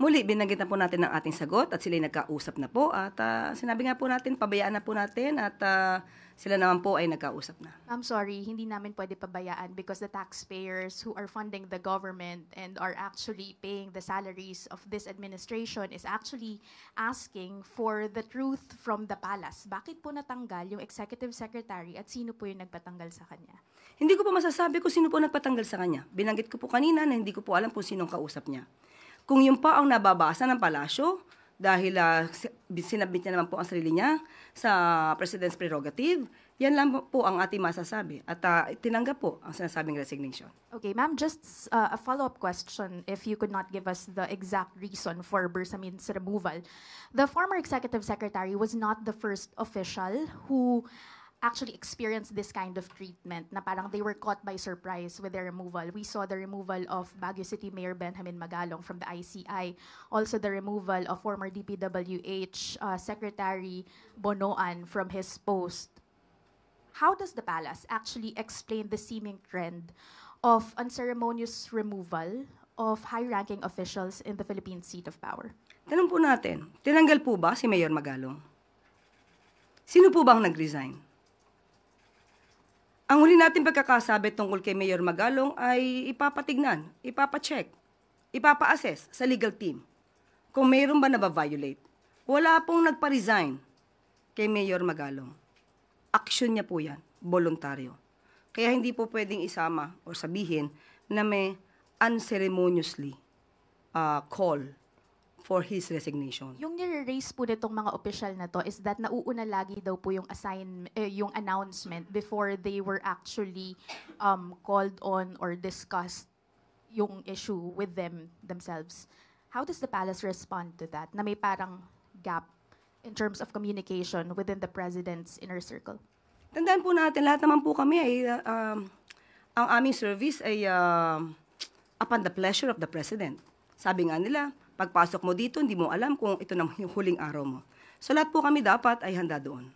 Muli, binanggit na po natin ang ating sagot at sila'y nagkausap na po at sinabi nga po natin, pabayaan na po natin at sila naman po ay nagkausap na. I'm sorry, hindi namin pwede pabayaan because the taxpayers who are funding the government and are actually paying the salaries of this administration is actually asking for the truth from the palace. Bakit po natanggal yung executive secretary at sino po yung nagpatanggal sa kanya? Hindi ko po masasabi kung sino po nagpatanggal sa kanya. Binanggit ko po kanina na hindi ko po alam kung sinong kausap niya. Kung yun pa ang nababasa ng palasyo, dahil sinabit niya naman po ang sarili niya sa President's prerogative, yan lang po ang ating masasabi. At tinanggap po ang sinasabing resignation. Okay, ma'am, just a follow-up question if you could not give us the exact reason for Bersamin's removal. The former executive secretary was not the first official who actually experienced this kind of treatment na parang they were caught by surprise with their removal. We saw the removal of Baguio City Mayor Benjamin Magalong from the ICI, also the removal of former DPWH Secretary Bonoan from his post. How does the palace actually explain the seeming trend of unceremonious removal of high-ranking officials in the Philippine seat of power? Tanong po natin, tinanggal po ba si Mayor Magalong? Sino po ba ang nag-resign? Ang huli natin pagkakasabi tungkol kay Mayor Magalong ay ipapatignan, ipapacheck, ipapa-assess sa legal team kung mayroon ba na-violate. Wala pong nagpa-resign kay Mayor Magalong. Aksyon niya po yan, voluntaryo. Kaya hindi po pwedeng isama o sabihin na may unceremoniously call for his resignation. Yung nire-raise po nitong mga opisyal na to is that nauuna lagi daw po yung yung announcement before they were actually called on or discussed yung issue with themselves. How does the palace respond to that? Na may parang gap in terms of communication within the president's inner circle? Tandaan po natin, lahat naman po kami ay ang aming service ay upon the pleasure of the president. Sabi nga nila, pagpasok mo dito, hindi mo alam kung ito na yung huling araw mo. So lahat po kami dapat ay handa doon.